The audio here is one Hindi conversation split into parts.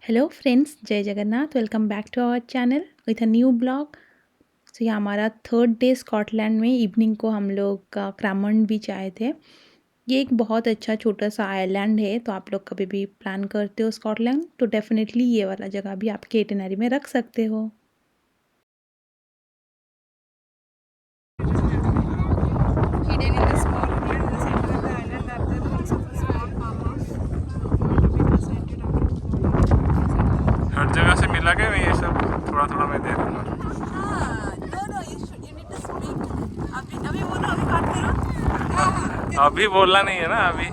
Hello friends, Jai Jagannath. Welcome back to our channel with a new blog. So ये हमारा थर्ड डे स्कॉटलैंड में। इवनिंग को हम लोग का क्रैमंड बीच आए थे। ये एक बहुत अच्छा छोटा सा आइलैंड है, तो आप लोग कभी भी प्लान करते हो स्कॉटलैंड तो डेफिनेटली ये वाला जगह भी आपके इटिनरी में रख सकते हो। Hidden in the small hole in the center of the island are the ruins of a small farmhouse. People rented out of water. हर जगह से मिला के मैं ये सब थोड़ा थोड़ा मैं दे दूंगा। You need to speak. अभी बोलो, अभी बात करो। अभी बोलना नहीं है ना अभी।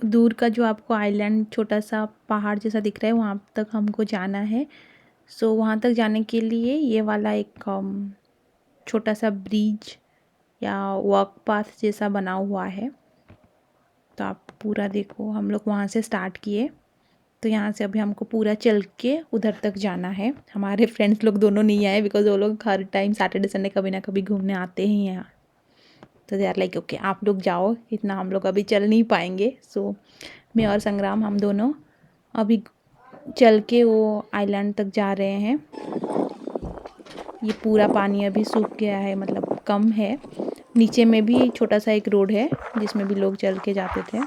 दूर का जो आपको आइलैंड छोटा सा पहाड़ जैसा दिख रहा है वहाँ तक हमको जाना है। सो वहाँ तक जाने के लिए ये वाला एक छोटा सा ब्रिज या वॉक पाथ जैसा बना हुआ है। तो आप पूरा देखो, हम लोग वहाँ से स्टार्ट किए तो यहाँ से अभी हमको पूरा चल के उधर तक जाना है। हमारे फ्रेंड्स लोग दोनों नहीं आए बिकॉज वो लोग हर टाइम सैटरडे संडे कभी ना कभी घूमने आते ही हैं। तो दे आर लाइक ओके, आप लोग जाओ, इतना हम लोग अभी चल नहीं पाएंगे। सो मैं और संग्राम हम दोनों अभी चल के वो आइलैंड तक जा रहे हैं। ये पूरा पानी अभी सूख गया है, मतलब कम है। नीचे में भी छोटा सा एक रोड है जिसमें भी लोग चल के जाते थे।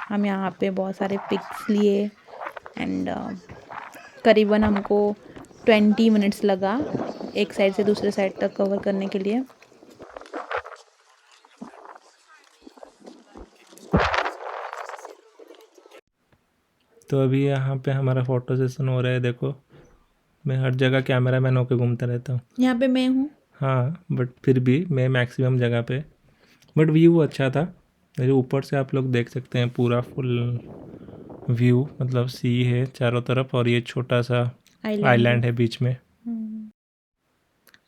हम यहाँ पे बहुत सारे पिक्स लिए एंड करीबन हमको 20 मिनट्स लगा एक साइड से दूसरे साइड तक कवर करने के लिए। तो अभी यहाँ पे हमारा फ़ोटो सेशन हो रहा है। देखो, मैं हर जगह कैमरा मैन होकर घूमता रहता हूँ। यहाँ पे मैं हूँ। हाँ, बट फिर भी मैं मैक्सिमम जगह पे। बट व्यू अच्छा था। मेरे ऊपर से आप लोग देख सकते हैं पूरा फुल व्यू, मतलब सी है चारों तरफ और ये छोटा सा आइलैंड है बीच में।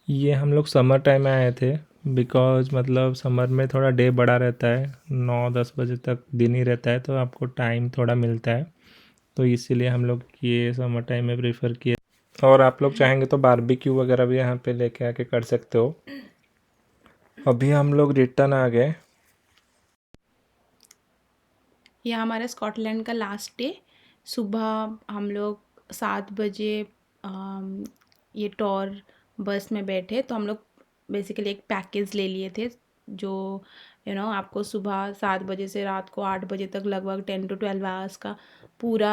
ये हम लोग समर टाइम में आए थे बिकॉज़ मतलब समर में थोड़ा डे बड़ा रहता है, 9-10 बजे तक दिन ही रहता है, तो आपको टाइम थोड़ा मिलता है। तो इसीलिए हम लोग ये समर टाइम में प्रेफर किए। और आप लोग चाहेंगे तो बारबेक्यू वगैरह भी यहाँ पे लेके आके कर सकते हो। अभी हम लोग रिटर्न आ गए। ये हमारा स्कॉटलैंड का लास्ट डे। सुबह हम लोग 7 बजे ये टॉर बस में बैठे। तो हम लोग बेसिकली एक पैकेज ले लिए थे जो आपको सुबह 7 बजे से रात को 8 बजे तक लगभग 10 to 12 आवर्स का पूरा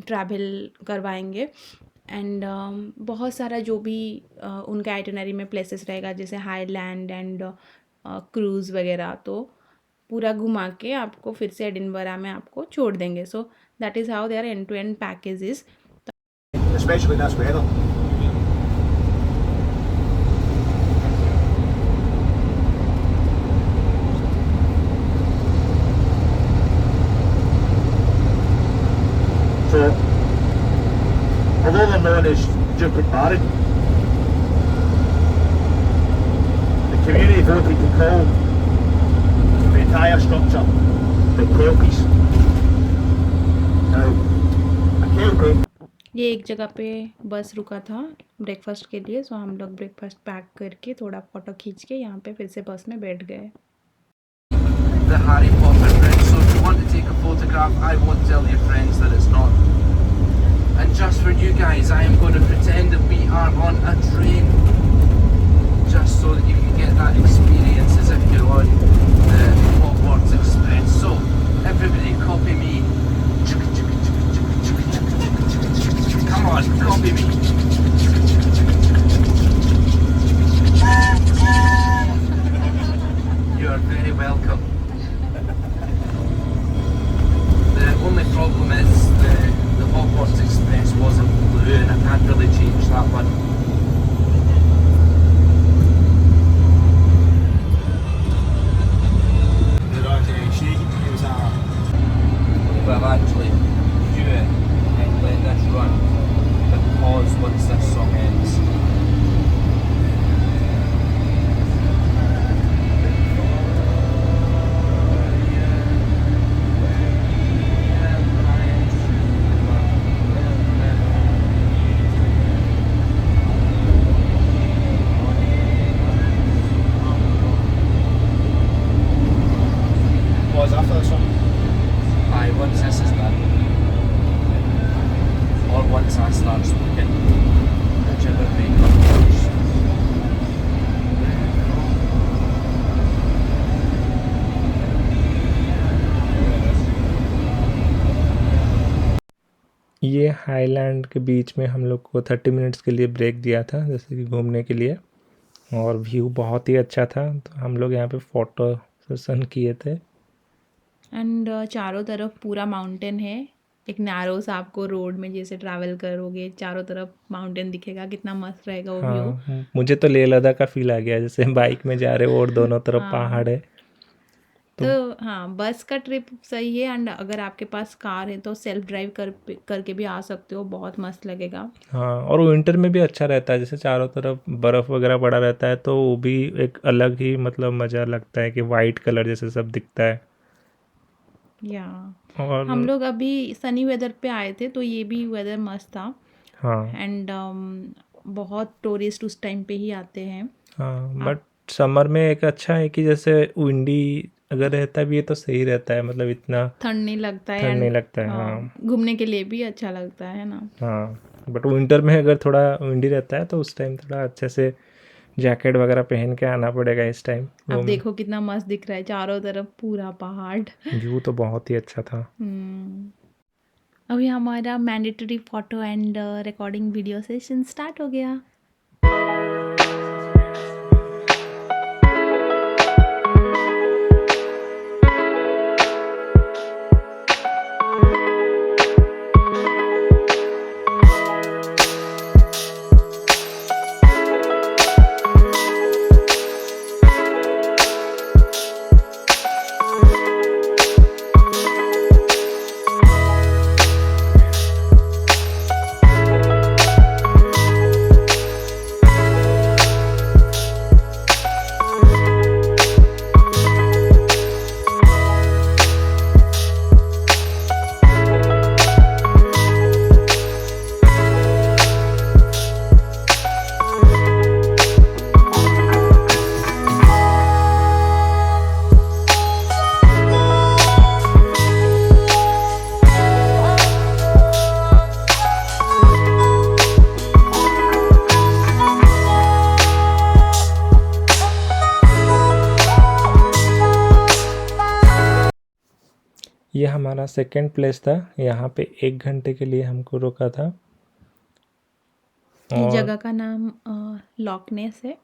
ट्रैवल करवाएंगे। एंड बहुत सारा जो भी उनका आइटिनरी में प्लेसेस रहेगा जैसे हाईलैंड एंड क्रूज़ वगैरह, तो पूरा घुमा के आपको फिर से एडिनबरा में आपको छोड़ देंगे। So that is how their end to end packages. Especially this weather. So, although they're known as stupid Barry, the community voted to call the entire structure the Kelpies. Now, a Kelpie ये एक जगह पे बस रुका था ब्रेकफास्ट के लिए। सो हम लोग ब्रेकफास्ट पैक करके थोड़ा फ़ोटो खींच के यहाँ पे फिर से बस में बैठ गए। The Harry Potter bridge. So if you want to take a photograph, I won't tell your friends that it's not. And just for you guys, I am going to pretend that we are on a train, just so that you can get that experience as if you're on the Hogwarts Express. So everybody, copy me. Come on, copy me. You are very welcome. The only problem is the Hogwarts Express wasn't blue and I can't really change that one. But I'm actually queuing and letting this run because once this song ends. Island के बीच में हम लोग को 30 मिनट्स के लिए ब्रेक दिया था, जैसे कि घूमने के लिए, और व्यू बहुत ही अच्छा था, तो हम लोग यहाँ पे फ़ोटो सेशन किए थे। एंड चारों तरफ पूरा माउंटेन है, एक नैरो सा आपको रोड में जैसे ट्रैवल करोगे चारों तरफ माउंटेन दिखेगा, कितना मस्त रहेगा वो व्यू। हाँ, मुझे तो लेह लद्दाख का फील आ गया, जैसे बाइक में जा रहे हो और दोनों तरफ हाँ। पहाड़ है। तो हाँ, बस का ट्रिप सही है, एंड अगर आपके पास कार है तो सेल्फ ड्राइव करके भी आ सकते हो, बहुत मस्त लगेगा। हाँ, और विंटर में भी अच्छा रहता है, जैसे चारों तरफ बर्फ़ वगैरह पड़ा रहता है, तो वो भी एक अलग ही मतलब मज़ा लगता है कि वाइट कलर जैसे सब दिखता है। या और हम लोग अभी सनी वेदर पे आए थे तो ये भी वेदर मस्त था, हाँ एंड बहुत टूरिस्ट उस टाइम पे ही आते हैं। हाँ, बट समर में एक अच्छा है कि जैसे विंडी अगर रहता भी है तो सही रहता है, मतलब इतना ठंड नहीं लगता है, ठंड नहीं and, लगता है। हाँ घूमने के लिए भी अच्छा लगता है ना। हाँ, बट विंटर में अगर थोड़ा विंडी रहता है तो उस टाइम थोड़ा अच्छे से जैकेट वगैरह पहन के आना पड़ेगा इस टाइम। अब देखो कितना मस्त दिख रहा है चारों तरफ पूरा पहाड़। व्यू तो बहुत ही अच्छा था। अभी हमारा mandatory photo and recording video session start हो गया। ये हमारा सेकंड प्लेस था, यहाँ पे 1 घंटे के लिए हमको रोका था। ये और जगह का नाम लॉकनेस है।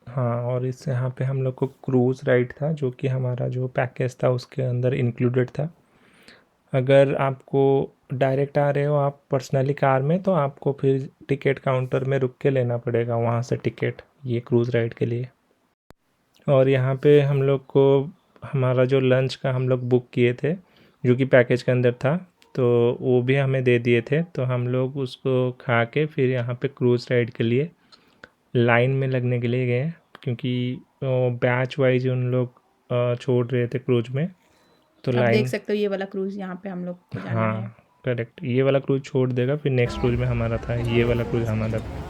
हाँ, और इस यहाँ पे हम लोग को क्रूज़ राइड था, जो कि हमारा जो पैकेज था उसके अंदर इंक्लूडेड था। अगर आपको डायरेक्ट आ रहे हो आप पर्सनली कार में, तो आपको फिर टिकट काउंटर में रुक के लेना पड़ेगा वहाँ से टिकट, ये क्रूज़ राइड के लिए। और यहाँ पे हम लोग को हमारा जो लंच का हम लोग बुक किए थे, जो कि पैकेज के अंदर था, तो वो भी हमें दे दिए थे, तो हम लोग उसको खा के फिर यहाँ पे क्रूज़ राइड के लिए लाइन में लगने के लिए गए, क्योंकि बैच वाइज उन लोग छोड़ रहे थे क्रूज में, तो आप लाइन। देख सकते हो ये वाला क्रूज यहाँ पे हम लोग को जाना है। हाँ करेक्ट, ये वाला क्रूज छोड़ देगा, फिर नेक्स्ट क्रूज में हमारा था, ये वाला क्रूज हमारा था।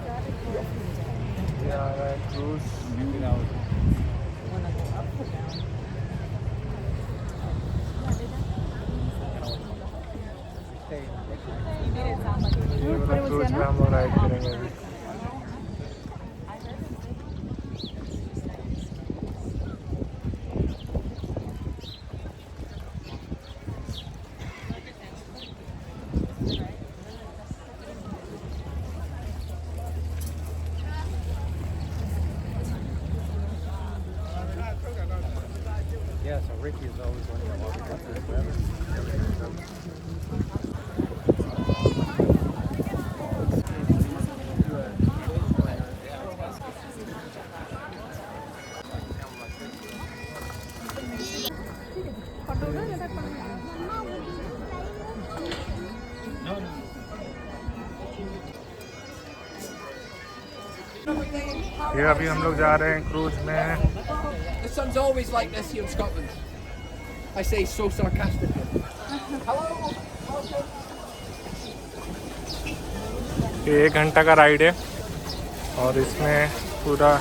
क्रूज में हम लोग राइड करेंगे अभी। Yeah, so Ricky is always wondering why we got this weather. ये अभी हम लोग जा रहे हैं क्रूज में। The sun's always like this here in Scotland. I say so sarcastically. ये 1 घंटा का राइड है, और इसमें पूरा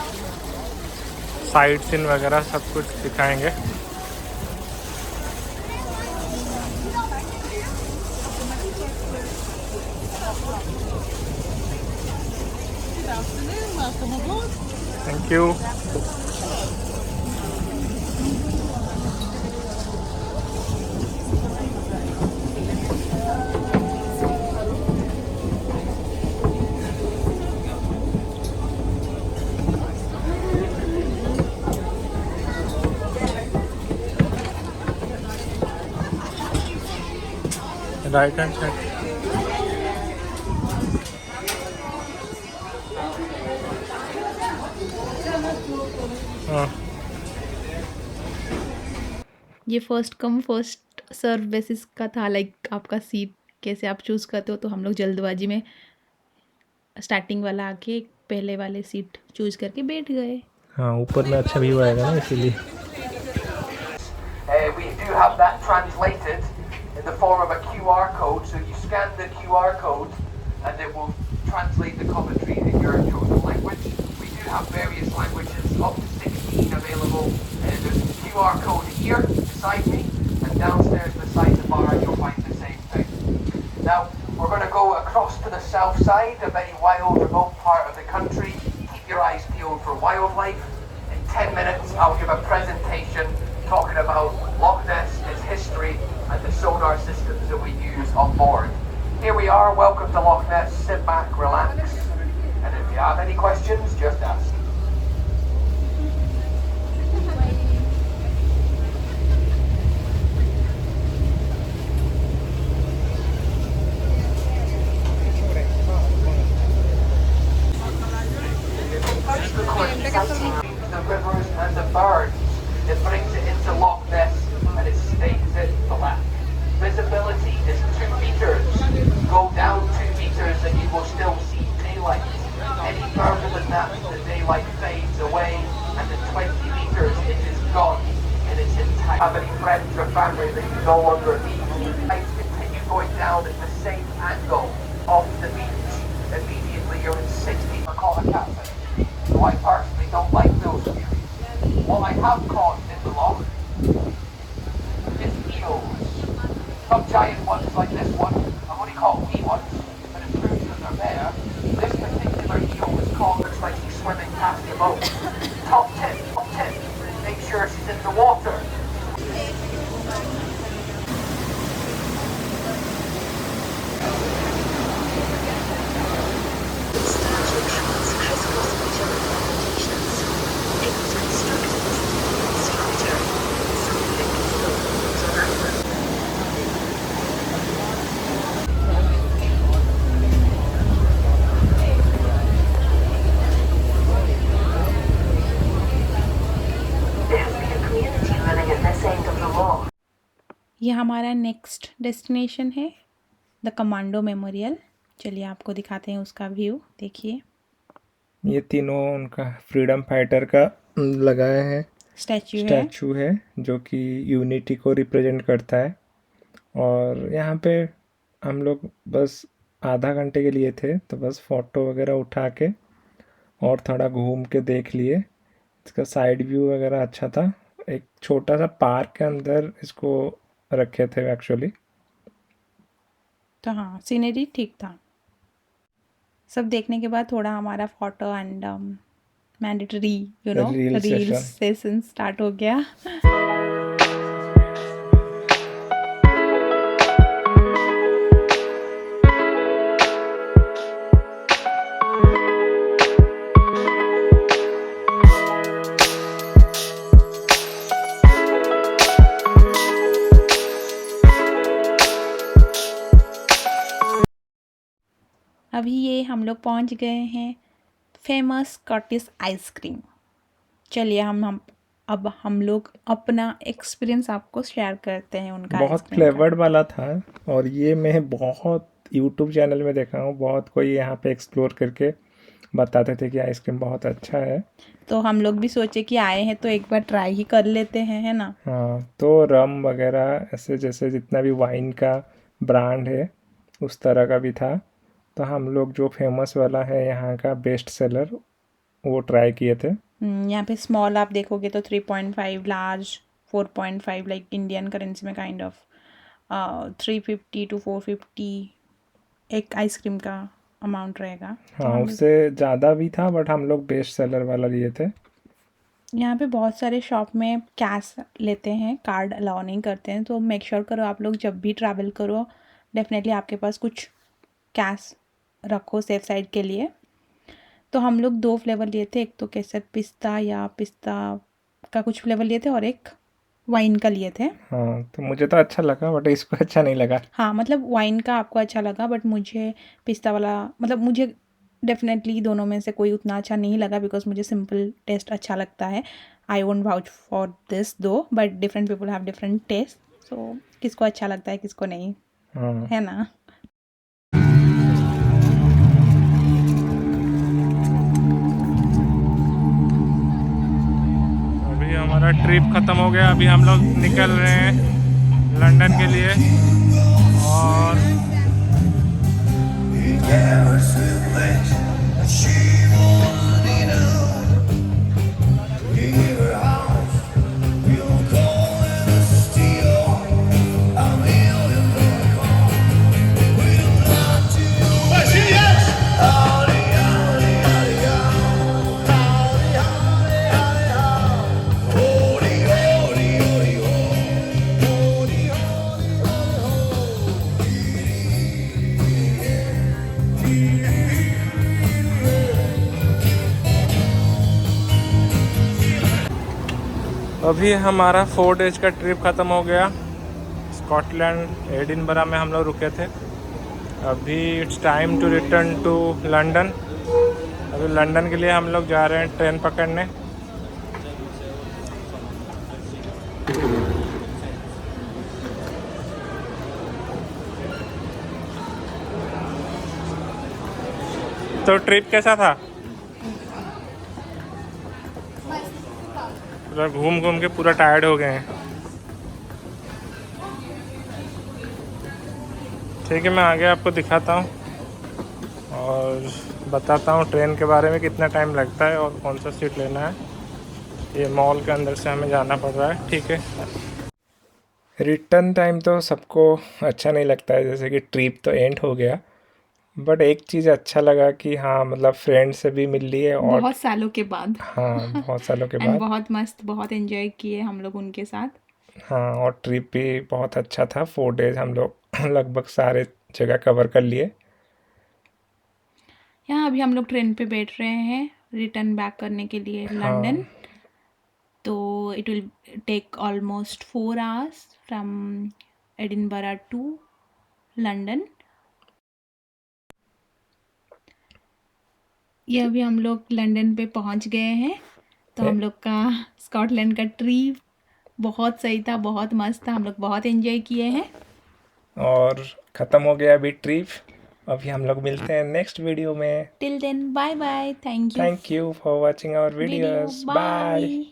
साइट सीन वगैरह सब कुछ दिखाएंगे। Thank you. Right hand side. हाँ ये first come first serve basis का था, लाइक आपका सीट कैसे आप चूज़ करते हो। तो हम लोग जल्दबाजी में स्टार्टिंग वाला आके पहले वाले सीट चूज़ करके बैठ गए। हाँ, ऊपर में अच्छा व्यू आएगा ना इसीलिए। We do have that translated in the form of a QR code, so you scan the QR code and it will translate the commentary in your chosen language. We do have various languages, up to 16 available. There's a QR code here beside me, and downstairs beside the bar you'll find the same thing. Now, we're going to go across to the south side, a very wild, remote part of the country. Keep your eyes peeled for wildlife. In 10 minutes, I'll give a presentation talking about Loch Ness, its history, and the sonar systems that we use on board. Here we are, welcome to Loch Ness. Sit back, relax, and if you have any questions, just ask. The rivers and the birds. It brings it into Loch Ness and it stays it black. Visibility is 2 meters. Go down 2 meters and you will still see daylight. Any further than that, the daylight fades away, and at 20 meters it is gone in its entirety. Have any friends or family that you no longer need? Lights continue going down at the same angle off the beach. Immediately you're in 60 Macaulay Catfish. So I personally don't like those views. What I have caught in the loch is eels. Not giant ones like this one. I've only caught wee ones, but it proves that they're there. This particular eel was caught, looks like he's swimming past the boat. Top tip, make sure she's in the water. ये हमारा नेक्स्ट डेस्टिनेशन है द कमांडो मेमोरियल। चलिए आपको दिखाते हैं उसका व्यू, देखिए। ये तीनों उनका फ्रीडम फाइटर का लगाए हैं स्टैचू है जो कि यूनिटी को रिप्रेजेंट करता है। और यहाँ पे हम लोग बस आधा घंटे के लिए थे, तो बस फ़ोटो वगैरह उठा के और थोड़ा घूम के देख लिए। इसका साइड व्यू वगैरह अच्छा था। एक छोटा सा पार्क के अंदर इसको रखे थे एक्चुअली। तो हाँ, सीनरी ठीक था। सब देखने के बाद थोड़ा हमारा photo and mandatory reel session start हो गया। अभी ये हम लोग पहुंच गए हैं फेमस स्कॉटिश आइसक्रीम। चलिए अब हम लोग अपना एक्सपीरियंस आपको शेयर करते हैं उनका। बहुत फ्लेवर्ड वाला था, और ये मैं बहुत यूट्यूब चैनल में देखा हूँ, बहुत कोई यहाँ पे एक्सप्लोर करके बताते थे कि आइसक्रीम बहुत अच्छा है। तो हम लोग भी सोचे कि आए हैं तो एक बार ट्राई ही कर लेते हैं, है ना। हाँ, तो रम वगैरह ऐसे जैसे जितना भी वाइन का ब्रांड है उस तरह का भी था। तो हम लोग जो फेमस वाला है यहाँ का बेस्ट सेलर वो ट्राई किए थे। यहाँ पे स्मॉल आप देखोगे तो 3.5, लार्ज 4.5, लाइक इंडियन करेंसी में काइंड ऑफ 350 to 450 एक आइसक्रीम का अमाउंट रहेगा। हाँ, उससे ज़्यादा भी था, बट हम लोग बेस्ट सेलर वाला लिए थे। यहाँ पे बहुत सारे शॉप में कैश लेते हैं, कार्ड अलाउ नहीं करते हैं। तो मेक श्योर करो आप लोग जब भी ट्रैवल करो डेफिनेटली आपके पास कुछ कैश रखो सेफ साइड के लिए। तो हम लोग 2 फ्लेवर लिए थे, एक तो केसर पिस्ता या पिस्ता का कुछ फ्लेवर लिए थे, और एक वाइन का लिए थे। हाँ, तो मुझे तो अच्छा लगा बट इसको अच्छा नहीं लगा। हाँ मतलब वाइन का आपको अच्छा लगा बट मुझे पिस्ता वाला मतलब मुझे डेफिनेटली दोनों में से कोई उतना अच्छा नहीं लगा बिकॉज मुझे सिंपल टेस्ट अच्छा लगता है। I won't vouch for this though but different people have different taste, so किसको अच्छा लगता है किसको नहीं, हाँ, है ना। अभी हमारा ट्रिप ख़त्म हो गया। अभी हम लोग निकल रहे हैं लंदन के लिए और अभी हमारा 4 डेज का ट्रिप ख़त्म हो गया। स्कॉटलैंड एडिनबरा में हम लोग रुके थे। अभी it's time to return to London. अभी लंदन के लिए हम लोग जा रहे हैं ट्रेन पकड़ने। तो ट्रिप कैसा था? पूरा घूम घूम के पूरा टायर्ड हो गए हैं। ठीक है, मैं आगे आपको दिखाता हूँ और बताता हूँ ट्रेन के बारे में कितना टाइम लगता है और कौन सा सीट लेना है। ये मॉल के अंदर से हमें जाना पड़ रहा है, ठीक है। रिटर्न टाइम तो सबको अच्छा नहीं लगता है, जैसे कि ट्रिप तो एंड हो गया बट एक चीज़ अच्छा लगा कि हाँ मतलब फ्रेंड से भी मिल लिए और बहुत सालों के बाद हाँ बहुत सालों के एंड बाद। बहुत मस्त, बहुत एंजॉय किए हम लोग उनके साथ। हाँ, और ट्रिप भी बहुत अच्छा था। 4 डेज हम लोग लगभग सारे जगह कवर कर लिए। यहाँ अभी हम लोग ट्रेन पे बैठ रहे हैं रिटर्न बैक करने के लिए लंदन। हाँ, तो it will take almost 4 hours from Edinburgh to London. ये अभी हम लोग लंदन पे पहुंच गए हैं। तो हम लोग का स्कॉटलैंड का ट्रिप बहुत सही था, बहुत मस्त था, हम लोग बहुत एंजॉय किए हैं। और ख़त्म हो गया अभी ट्रिप। अभी हम लोग मिलते हैं नेक्स्ट वीडियो में। Till then bye bye, thank you thank you for watching our video, videos. Bye. Bye.